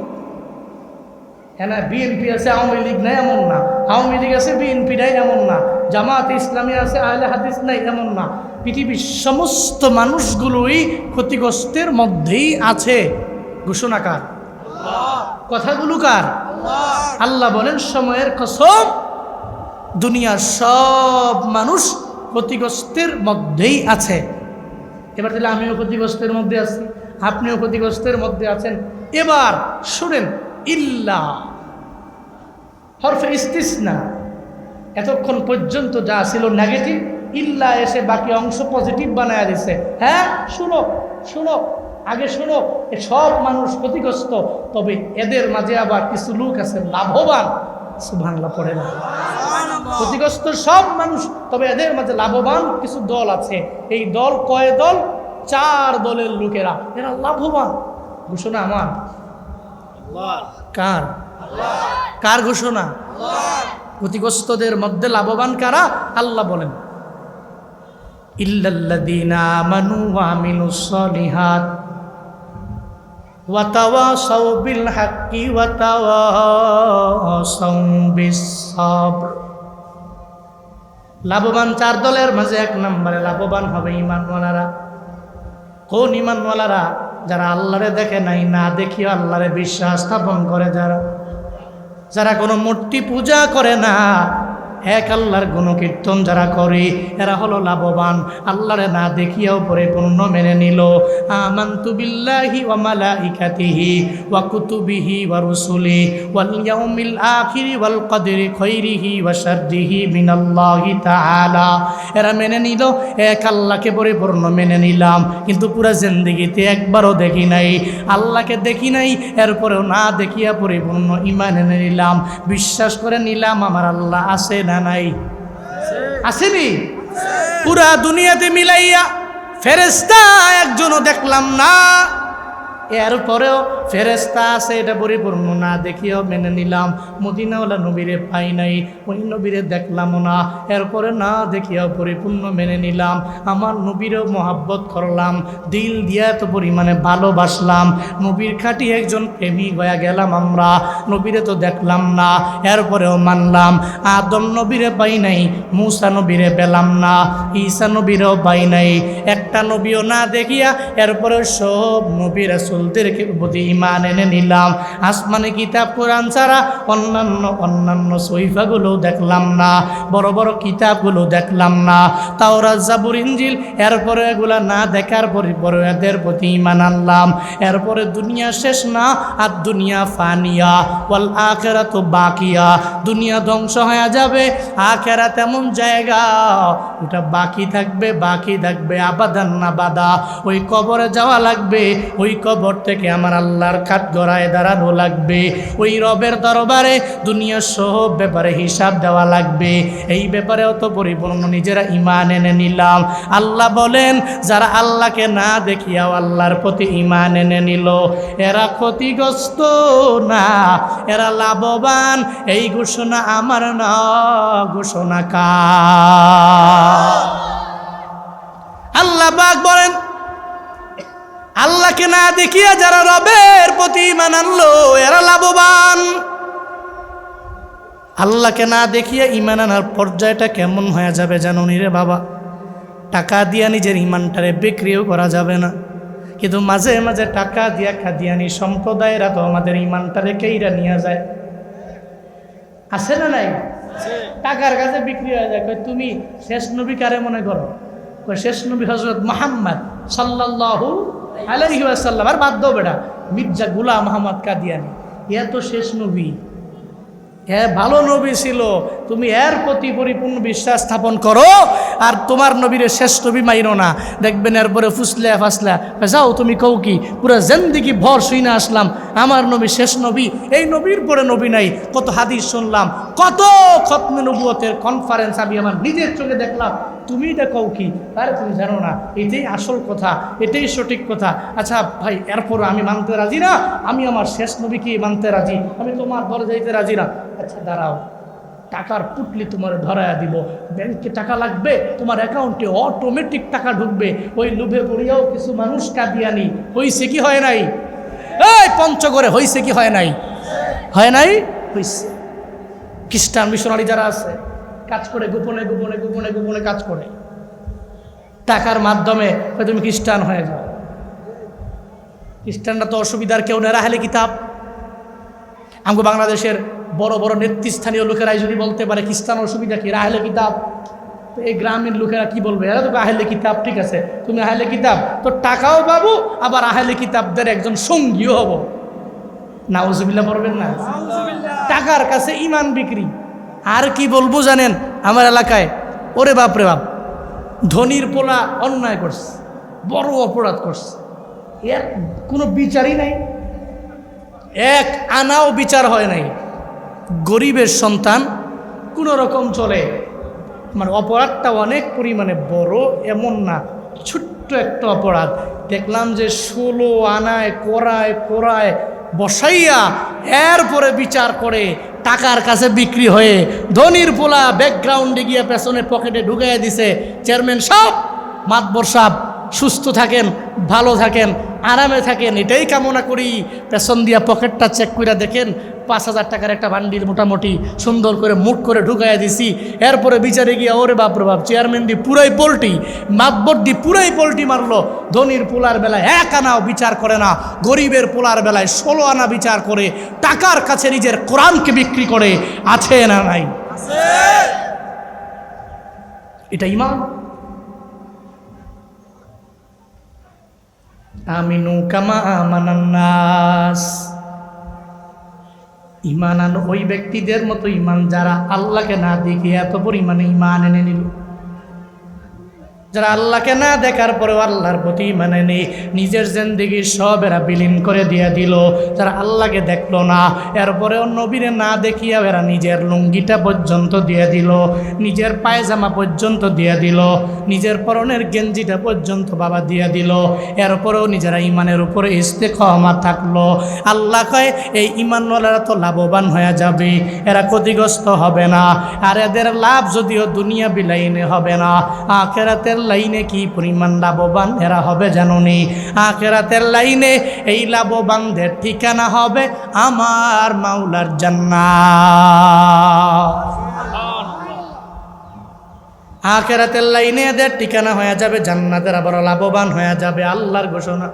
হ্যাঁ, বিএনপি আছে আওয়ামী লীগ নাই এমন না, আওয়ামী লীগ আছে বিএনপি নাই এমন না, জামাত ইসলামী আছে আহলে হাদিস নাই এমন না। পৃথিবীর সমস্ত মানুষগুলোই ক্ষতিগ্রস্তের মধ্যেই আছে। ঘোষণাকার কথাগুলো কার? আল্লাহ বলেন সময়ের কসম, দুনিয়ার সব মানুষ ক্ষতিগ্রস্তের মধ্যেই আছে। এবার তাহলে আমিও ক্ষতিগ্রস্তের মধ্যে আছি, আপনিও ক্ষতিগ্রস্তের মধ্যে আছেন। এবার শুনেন, ইল্লা হরফে ইস্তিসনা, এতক্ষণ পর্যন্ত যা ছিল নেগেটিভ, ইল্লা এসে বাকি অংশ পজিটিভ বানায় দিছে। হ্যাঁ, শুনো শুনো, আগে শুনো, সব মানুষ ক্ষতিগ্রস্ত, তবে এদের মাঝে আবার কিছু লোক আছে লাভবান। সুবহানাল্লাহ পড়ে না? ক্ষতিগ্রস্ত সব মানুষ, তবে এদের মাঝে লাভবান কিছু দল আছে। এই দল কয় দল? 4 দলের লোকেরা, এরা লাভবান। ঘোষণা আমার? কার? কার ঘোষণা? ক্ষতিগ্রস্তদের মধ্যে লাভবান কারা? আল্লাহ বলেন, ইল্লাল্লাযীনা আমানু ওয়া আমিলুস সলিহাত ওয়া তাওয়াসাউ বিল হাক্কি ওয়া তাওয়াসাউ বিস সাবর। লাভবান 4 দলের মাঝে 1 নম্বরে লাভবান হবে ঈমানওয়ালারা। কোন ঈমানওয়ালারা? যারা আল্লাহরে দেখে নাই, না দেখিয়ে আল্লাহরে বিশ্বাস স্থাপন করে, যারা কোনো মূর্তি পূজা করে না, এক আল্লাহর গুণকীর্তন যারা করে, এরা হলো লাভবান। আল্লাহরে না দেখিয়াও পরিপূর্ণ মেনে নিল। আমানতু বিল্লাহি ওয়া মালাইকাতিহি ওয়া কুতুবিহি ওয়া রুসুলিহি ওয়াল ইয়াউমিল আখিরি ওয়াল কদরি খাইরিহি ওয়া শাররিহি মিনাল্লাহি তাআলা। এরা মেনে নিল, এক আল্লাহকে পরিপূর্ণ মেনে নিলাম, কিন্তু পুরা জিন্দেগিতে একবারও দেখি নাই, আল্লাহকে দেখি নাই, এরপরেও না দেখিয়া পরিপূর্ণ ঈমান এনে নিলাম, বিশ্বাস করে নিলাম আমার আল্লাহ আছে না নাই? আসেনি? পুরা দুনিয়াতে মিলাইয়া ফেরেশতা একজনও দেখলাম না, এরপরেও ফেরেশতা আছে এটা পরিপূর্ণ না দেখিও মেনে নিলাম। মদিনাওয়ালা নবীরে পাই নাই, ওই নবীরে দেখলামও না, এরপরে না দেখিয়াও পরিপূর্ণ মেনে নিলাম। আমার নবীরও মহাব্বত করলাম, দিল দিয়া এত পরিমাণে ভালোবাসলাম, নবীর খাঁটি একজন প্রেমিক হয়ে গেলাম আমরা। নবীরে তো দেখলাম না, এরপরেও মানলাম। আদম নবীরে পাই নাই, মূসা নবীরে পেলাম না, ঈসা নবীরেও পাই নাই, একটা নবীও না দেখিয়া এরপরে সব নবী রাসূলদেরকে প্রতি ঈমান এনে নিলাম। আসমানি কিতাব কোরআন ছাড়া অন্যান্য সহিফাগুলো দেখলাম না, বড় বড় কিতাবগুলো দেখলাম না, তাওরাত জাবুর ইনজিল, এরপরে এগুলা না দেখার পরে এদের প্রতি ঈমান আনলাম। এরপরে দুনিয়া শেষ না, আর দুনিয়া ফানিয়া ওয়াল আখিরাতু বাকিয়া, দুনিয়া ধ্বংস হয়ে যাবে, আখিরাত এমন জায়গা ওটা বাকি থাকবে আবাদান আবাদা। ওই কবরে যাওয়া লাগবে, ওই কবর থেকে আমার আল্লাহর কাঠগড়ায় দাঁড়ানো লাগবে, ওই রবের দরবারে দুনিয়ার সব ব্যাপারে হিসাব দেওয়া লাগবে। এই ব্যাপারে অত পরিপূর্ণ নিজেরা ঈমান এনে নিলাম। আল্লাহ বলেন, যারা আল্লাহকে না দেখিয়াও আল্লাহর প্রতি ঈমান এনে নিল, এরা ক্ষতিগ্রস্ত না, এরা লাভবান। এই ঘোষণা আমার না, ঘোষণা কার? আল্লাহ পাক বলেন, আল্লাহকে না দেখিয়া যারা রবের প্রতি ঈমান আনলো এরা লাভবান। আল্লাহকে না দেখিয়া ঈমান আনার পর্যায়টা কেমন হয়ে যাবে জানো নি রে বাবা? টাকা দিয়া নিজের ঈমানটারে বিক্রিও করা যাবে না, কিন্তু মাঝে মাঝে টাকা দিয়া কাদিয়ানি সম্প্রদায়েরা তো আমাদের ঈমানটারে কেইরা নিয়ে যায়, আছে না নাই? টাকার কাছে বিক্রি হয়ে যায়। কই তুমি শেষ নবী কারে মনে করো? কই শেষ নবী হযরত মুহাম্মদ সাল্লাল্লাহু আলাইহি ওয়াসাল্লাম। আর বাদ দাও বেটা, মির্জা গোলাম আহমদ কাদিয়ানি, এ তো শেষ নবী, ভালো নবী ছিল, তুমি এর প্রতি পরিপূর্ণ বিশ্বাস স্থাপন করো আর তোমার নবীরে শেষ নবী মাইরো না। দেখবেন এরপরে ফুসলা ফাসলা, যাও তুমি কও কি, পুরো জিন্দেগি ভর শুই না আসলাম আমার নবী শেষ নবী, এই নবীর পরে নবী নাই। কত হাদিস শুনলাম, কত খতমে নবুয়তের কনফারেন্স আমি আমার নিজের চোখে দেখলাম, তুমি এটা কও কি? আরে তুমি জানো না, এটাই আসল কথা, এটাই সঠিক কথা। আচ্ছা ভাই, এরপরে আমি মানতে রাজি না, আমি আমার শেষ নবীকে মানতে রাজি, আমি তোমার ঘরে যাইতে রাজি না। আচ্ছা দাঁড়াও, টাকার পুটলি তোমার ধরায়া দিব, ব্যাংকে টাকা লাগবে, তোমার অ্যাকাউন্টে অটোমেটিক টাকা ঢুকবে। ওই লোভে পড়িয়াও কিছু মানুষ কাদিয়ানি হইছে কি হয় নাই? এই পঞ্চগড়ে হইছে কি হয় নাই? হয় নাই? হইছে। খ্রিস্টান মিশনারি যারা আছে কাজ করে, গোপনে গোপনে গোপনে গোপনে কাজ করে, টাকার মাধ্যমে তুমি খ্রিস্টান হয়ে যাও। খ্রিস্টানরা তো অসুবিধার কেউ নেই, আহলে কিতাব। আমাকে বাংলাদেশের বড় বড় নেতৃস্থানীয় লোকেরাই যদি বলতে পারে খ্রিস্টান অসুবিধা কি, আহলে কিতাব, তো এই গ্রামীণ লোকেরা কি বলবে? এরা তো আহলে কিতাব, ঠিক আছে তুমি আহলে কিতাব, তো টাকাও পাবো, আবার আহলে কিতাবদের একজন সঙ্গীও হব। নাউজুবিল্লাহ পড়বেন না? টাকার কাছে ঈমান বিক্রি। আর কি বলবো জানেন, আমার এলাকায় ওরে বাপ রে বাপ, ধনির পোলা অন্যায় করছে, বড় অপরাধ করছে, এর কোনো বিচারই নাই, এক আনাও বিচার হয় নাই। গরিবের সন্তান কোনো রকম চলে, মানে অপরাধটা অনেক পরিমাণে বড় এমন না, ছোট্ট একটা অপরাধ। দেখলাম যে 16 আনায় কোরায় বসাইয়া এরপরে বিচার করে টাকার কাছে বিক্রি হয়ে ধনির পোলা ব্যাকগ্রাউন্ডে গিয়ে পেছনে পকেটে ঢুকাইয়া দিছে। চেয়ারম্যান সাহেব, মাতবর সাহেব, সুস্থ থাকেন, ভালো থাকেন, আরামে থাকেন, এটাই কামনা করি। পেছন দিয়া পকেটটা চেক করে দেখেন 5,000 টাকার একটা বান্ডিল মোটামুটি সুন্দর করে মুখ করে ঢুকাইয়া দিছি। এরপরে বিচারে গিয়া ওরে বাপ রে বাপ, চেয়ারম্যান দি পুরাই পোল্টি, মাতবর দি পুরাই পোল্টি মারলো। ধনির পোলার বেলায় 1 আনাও বিচার করে না, গরিবের পোলার বেলায় 16 আনা বিচার করে, টাকার কাছে নিজের কোরআনকে বিক্রি করে। আছে না নাই? এটা ঈমান। আমিনু কামা আমানান নাস, ঈমান আনো ওই ব্যক্তিদের মতো ঈমান যারা আল্লাহকে না দেখে এত পরিমাণে ঈমান এনে নিল, যারা আল্লাহকে না দেখার পরেও আল্লাহর প্রতি ঈমান এনে নিজের জিন্দেগি সব এরা বিলীন করে দিয়ে দিল। যারা আল্লাহকে দেখলো না, এরপরেও নবীরে না দেখিয়া এরা নিজের লুঙ্গিটা পর্যন্ত দিয়ে দিল, নিজের পায়জামা পর্যন্ত দিয়ে দিল, নিজের পরনের গেঞ্জিটা পর্যন্ত বাবা দিয়ে দিল। এরপরেও নিজেরা ঈমানের উপরে ইস্তেকামত থাকলো। আল্লাহ কয় এই ঈমানওয়ালারা তো লাভবান হয়ে যাবে, এরা ক্ষতিগ্রস্ত হবে না। আর এদের লাভ যদিও দুনিয়া বিলাইনে হবে না, আখিরাতের লাইনে কি পরিমাণ লাভবান এরা হবে জানুনি? আখিরাতের লাইনে এই লাভবানদের ঠিকানা হবে আমার মাওলার জান্নাত। আখিরাতের লাইনে এদের ঠিকানা হয়ে যাবে জান্নাতের, আবার লাভবান হয়ে যাবে। আল্লাহর ঘোষণা,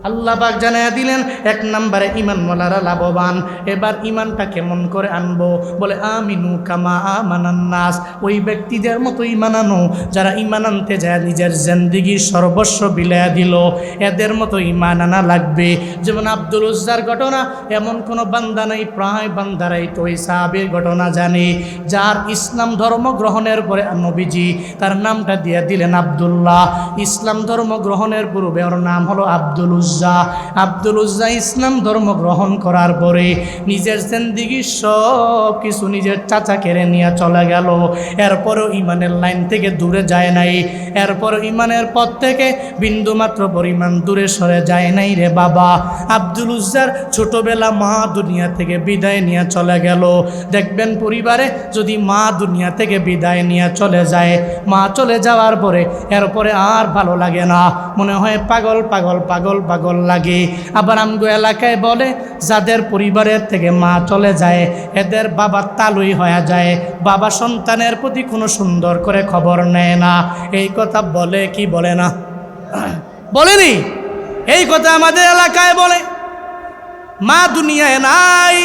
আল্লাহ পাক জানায়া দিলেন 1 নম্বরে ঈমানওয়ালারা লাভবান। এবার ঈমানটা কেমন করে আনবো? বলে আমিনু কামা আমানান নাস। ওই ব্যক্তিদের মতো ঈমান আনো যারা ঈমান আনতে যায় নিজের জিন্দেগীর সর্বস্ব বিলায়া দিল, এদের মতো ঈমান আনা লাগবে। যেমন আব্দুল উজ্জার ঘটনা, এমন কোনো বান্দা নাই, প্রায় বান্দারাই তো ওই সাহাবীর ঘটনা জানে, যার ইসলাম ধর্ম গ্রহণের পরে নবীজি তার নামটা দিয়ে দিলেন আব্দুল্লাহ। ইসলাম ধর্ম গ্রহণের পূর্বে ওর নাম হলো আব্দুল উজ্জা। আব্দুল উজ্জা ইসলাম ধর্ম গ্রহণ করার পরে নিজের জিন্দেগী সব কিছু নিজের চাচা কেড়ে নিয়ে চলে গেল। এরপরেও ঈমানের লাইন থেকে দূরে যায় নাই, এরপরও ঈমানের পথ থেকে বিন্দুমাত্র পরিমাণ দূরে সরে যায় নাই রে বাবা। আব্দুল উজ্জার ছোটবেলা মা দুনিয়া থেকে বিদায় নিয়ে চলে গেল। দেখবেন পরিবারে যদি মা দুনিয়া থেকে বিদায় নিয়ে চলে যায়, মা চলে যাওয়ার পরে এরপরে আর ভালো লাগে না, মনে হয় পাগল পাগল পাগল পাগল লাগে। আবার আমগো এলাকায় বলে যাদের পরিবারের থেকে মা চলে যায় এদের বাবা তালুই হয়ে যায়, বাবা সন্তানের প্রতি কোনো সুন্দর করে খবর নেয় না। এই কথা বলে কি বলে না? বলেনি? এই কথা আমাদের এলাকায় বলে। মা দুনিয়ায় নাই,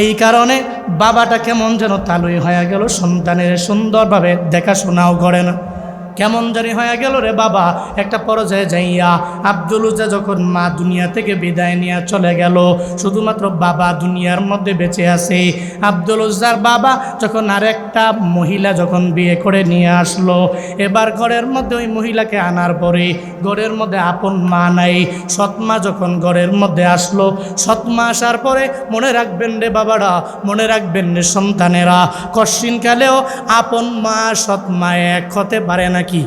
এই কারণে বাবাটা কেমন যেন তালুই হয়ে গেল, সন্তানের সুন্দরভাবে দেখাশোনাও করে না, কেমন জানি হয়ে গেল রে বাবা। একটা পর্যায়ে যাইয়া আব্দুল উজ্জা যখন মা দুনিয়া থেকে বিদায় নিয়ে চলে গেল, শুধুমাত্র বাবা দুনিয়ার মধ্যে বেঁচে আছে। আব্দুল উজ্জার বাবা যখন আরেকটা মহিলা যখন বিয়ে করে নিয়ে আসলো, এবার ঘরের মধ্যে ওই মহিলাকে আনার পরে ঘরের মধ্যে আপন মা নাই, সৎমা যখন ঘরের মধ্যে আসলো, সৎমা আসার পরে মনে রাখবেন রে বাবারা, মনে রাখবেন রে সন্তানেরা, কশ্চিনকালেও আপন মা সৎমা এক হতে পারে না। কি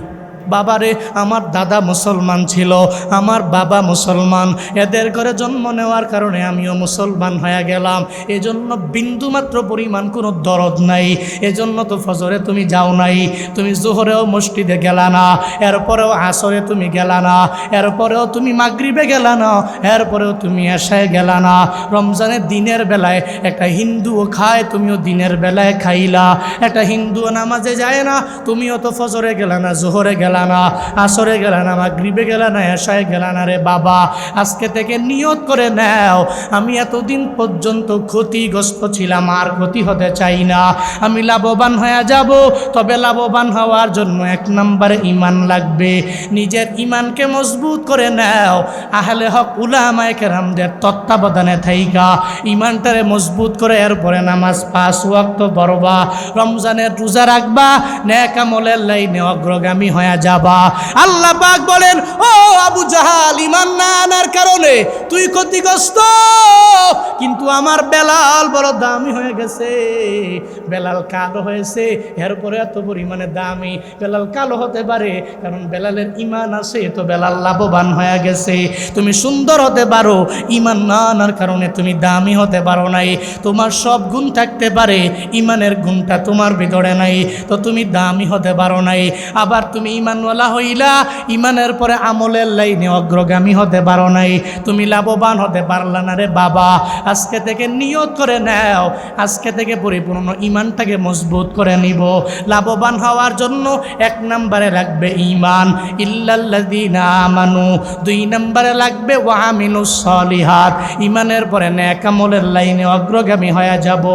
বাবারে, আমার দাদা মুসলমান ছিল, আমার বাবা মুসলমান, এদের ঘরে জন্ম নেওয়ার কারণে আমিও মুসলমান হয়ে গেলাম, এজন্য বিন্দুমাত্র পরিমাণ কোনো দরদ নাই। এজন্য তো ফজরে তুমি যাও নাই, তুমি জোহরেও মসজিদে গেলা না, এরপরেও আসরে তুমি গেলা না, এরপরেও তুমি মাগরিবে গেলা না, এরপরেও তুমি এশায় গেলা না। রমজানের দিনের বেলায় একটা হিন্দুও খায়, তুমিও দিনের বেলায় খাইলা। একটা হিন্দুও নামাজে যায় না, তুমিও তো ফজরে গেলা না, জোহরে গেলা না, আসরে গেলা না, মাগরিবে গেলা না, এশায় গেলা না রে বাবা। আজকে থেকে নিয়ত করে নাও, আমি এতদিন পর্যন্ত ক্ষতিগ্রস্ত ছিলাম, আর ক্ষতি হতে চাই না, আমি লাভবান হয়ে যাব। তবে লাভবান হওয়ার জন্য 1 নম্বরে ঈমান লাগবে। নিজের ঈমানকে মজবুত করে নাও, আহলে হক উলামায়ে কেরামদের তত্ত্বাবধানে থাইকা ঈমানটারে মজবুত করে এরপরে নামাজ 5 ওয়াক্ত পড়বা, রমজানের রোজা রাখবা, নেক আমলের লাইনে অগ্রগামী হয়ে যাবা। আল্লাহ পাক বলেন, ও আবু জাহাল, ঈমান না আনার কারণে তুই ক্ষতিগ্রস্ত, কিন্তু আমার বেলাল বড় দামি হয়ে গেছে, বেলাল কালো হয়েছে, এরপরে এত পরিমাণে দামি। বেলাল কালো হতে পারে কারণ বেলালের ঈমান আছে, তো বেলাল লাভবান হয়ে গেছে। তুমি সুন্দর হতে পারো, ঈমান না আনার কারণে তুমি দামি হতে পারো নাই। তোমার সব গুণ থাকতে পারে, ঈমানের গুণটা তোমার ভিতরে নাই, তো তুমি দামি হতে পারো নাই। আবার তুমি ঈমানওয়ালা হইলা, ঈমানের পরে আমলের লাইনে অগ্রগামী হতে পারো নাই, তুমি লাভবান হতে পারলা না রে বাবা। আজকে থেকে নিয়ত করে নাও, আজকে থেকে পরিপূর্ণ ঈমানটাকে মজবুত করে নিব। লাভবান হওয়ার জন্য 1 নম্বরে লাগবে ঈমান, ইল্লাল্লাযীনা আমানু। 2 নম্বরে লাগবে ওয়া আমিলুস সলিহাত। ঈমানের পরে নেক আমলের লাইনে অগ্রগামী হয়ে যাব।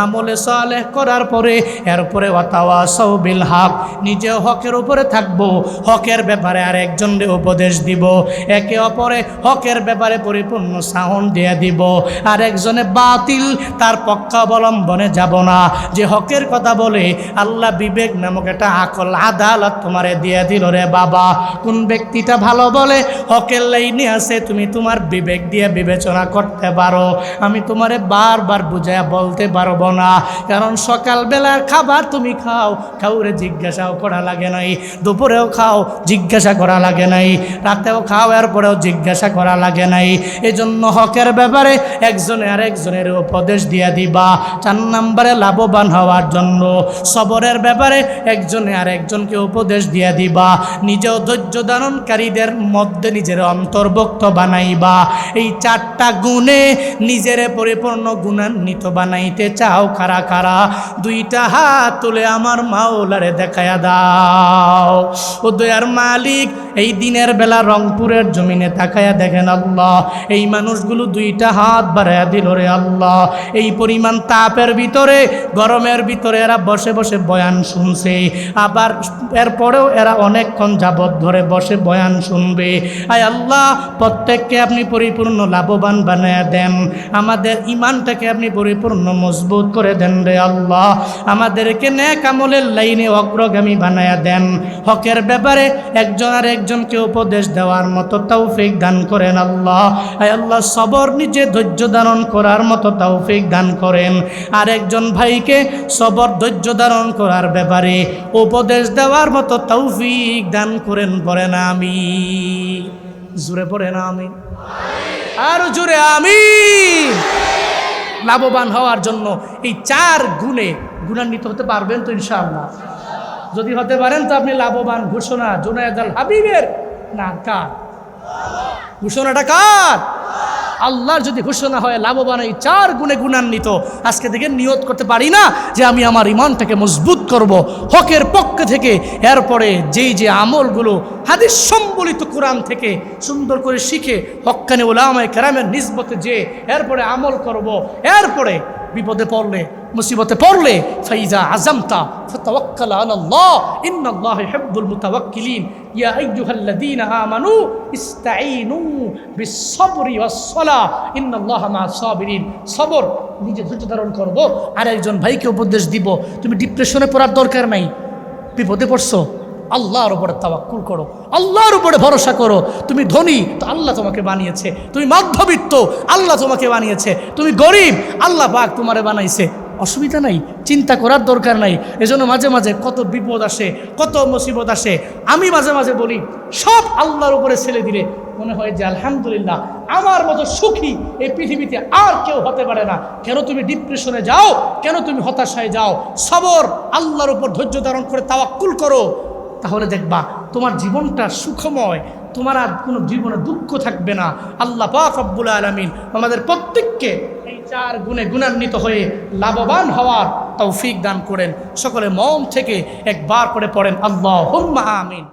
আমলে সালেহ করার পরে এরপরে ওয়া তাওয়াসাউ বিল হক, নিজে হকের উপরে থাকবো, হকের ব্যাপারে আরেকজনকে উপদেশ দিব, একে অপরে হকের ব্যাপারে পরিপূর্ণ সাউন্ড দিয়ে দিব। আরেকজনে বাতিল তার পক্ষাবলম্বনে যাব না। যে হকের কথা বলে আল্লাহ বিবেক নামক একটা আকল আদালত তোমারে দিয়ে দিল রে বাবা। কোন ব্যক্তিটা ভালো বলে হকের লাইনে আছে, তুমি তোমার বিবেক দিয়ে বিবেচনা করতে পারো। আমি তোমারে বারবার বুঝায়া বলতে পারবো না, কারণ সকালবেলার খাবার তুমি খাও, কাউরে জিজ্ঞাসাও করা লাগে নাই, দুপুরেও খাও জিজ্ঞাসা করা লাগে নাই, রাতেও খাও এরপরেও জিজ্ঞাসা করা লাগে নাই। এজন্য হকের ব্যাপারে একজনে আরেকজনের উপদেশ দিয়া দিবা। 4 নম্বরে লাভবান হওয়ার জন্য সবরের ব্যাপারে একজনে আরেকজনকে উপদেশ দিয়া দিবা। নিজেও ধৈর্য ধারণকারীদের মধ্যে নিজের অন্তর্ভুক্ত বানাইবা। এই 4টা গুণে নিজের পরিপূর্ণ গুণান্বিত বানাইতে চাও কারা কারা? 2টা হাত তুলে আমার মাওলারে দেখায়া দাও। ও দয়ার মালিক, এই দিনের বেলা রংপুরের জমিনে তাকায়া দেখেন আল্লাহ, এই মানুষগুলো দুইটা হাত বাড়ায়া দিল রে আল্লাহ। এই পরিমাণ তাপের ভিতরে, গরমের ভিতরে এরা বসে বসে বয়ান শুনছে, আবার এরপরেও এরা অনেকক্ষণ যাবৎ ধরে বসে বয়ান শুনবে। আয় আল্লাহ, প্রত্যেককে আপনি পরিপূর্ণ লাভবান বানায়া দেন, আমাদের ইমানটাকে আপনি পরিপূর্ণ মজবুত করে দেন রে আল্লাহ। আমাদেরকে নেক আমলের লাইনে অগ্রগামী বানায়া দেন, হকের ব্যাপারে একজন আর একজনকে উপদেশ দেওয়ার মতো তৌফিক দান করেন আল্লাহ। আয় আল্লাহ, সবর নিজে ধৈর্য ধারণ করার মতো তৌফিক দান করেন, আর একজন ভাইকে সবর ধৈর্য ধারণ করার ব্যাপারে উপদেশ দেওয়ার মতো তৌফিক দান করেন। পড়েন আমিন, জোরে পড়েন আমিন, আরো জোরে আমিন। লাভবান হওয়ার জন্য এই 4 গুণে গুণান্বিত হতে পারবেন তো ইনশাআল্লাহ? যদি হতে পারেন তো আপনি লাভবান। ঘোষণা জুনায়েদ আল হাবিবের না কার? ঘোষণাটা কার? আল্লাহর যদি ঘোষণা হয় লাভবান এই 4 গুণে গুণান্বিত, আজকে থেকে নিয়ত করতে পারি না যে আমি আমার ইমানটাকে মজবুত করব হকের পক্ষ থেকে। এরপরে যেই যে আমলগুলো হাদিস সম্বলিত কোরআন থেকে সুন্দর করে শিখে হক্কানি উলামায়ে কেরামের নিসবতে যে এরপরে আমল করব। এরপরে বিপদে পড়লে, মুসিবতে পড়লে ফাইজা আযামতা ফাতাওয়াক্কাল আলাল্লাহ ইন্নাল্লাহা ইউহিব্বুল মুতাওয়াক্কিলিন ইয়া আইয়ুহাল্লাযীনা আমানু ইসতাঈনু বিস-সাবরি ওয়াস-সালাহ ইন্নাল্লাহা মা'আস সাবিরিন। সবর, নিজে ধৈর্য ধারণ করব, আর একজন ভাইকে উপদেশ দিব। তুমি ডিপ্রেশনে পড়ার দরকার নাই, বিপদে পড়ছো, আল্লাহর উপরে তাওয়াক্কুল করো, আল্লাহর উপরে ভরসা করো। তুমি ধনী তো আল্লাহ তোমাকে বানিয়েছে, তুমি মধ্যবিত্ত আল্লাহ তোমাকে বানিয়েছে, তুমি গরিব আল্লাহ পাক তোমারে বানাইছে, অসুবিধা নাই, চিন্তা করার দরকার নাই। এজন্য মাঝে মাঝে কত বিপদ আসে, কত মুসিবত আসে, আমি মাঝে মাঝে বলি সব আল্লাহর উপরে ছেড়ে দিলে মনে হয় যে আলহামদুলিল্লাহ, আমার মতো সুখী এই পৃথিবীতে আর কেউ হতে পারে না। কেন তুমি ডিপ্রেশনে যাও, কেন তুমি হতাশায় যাও? সবর, আল্লাহর উপর ধৈর্য ধারণ করে তাওয়াক্কুল করো, তাহলে দেখবা তোমার জীবনটা সুখময়, তোমার আর কোনো জীবনে দুঃখ থাকবে না। আল্লাহ পাক রব্বুল আলামিন আমাদের প্রত্যেককে এই 4 গুণে গুণান্বিত হয়ে লাভবান হওয়ার তৌফিক দান করেন। সকলে মন থেকে একবার করে পড়েন আল্লাহুম্মা আমিন।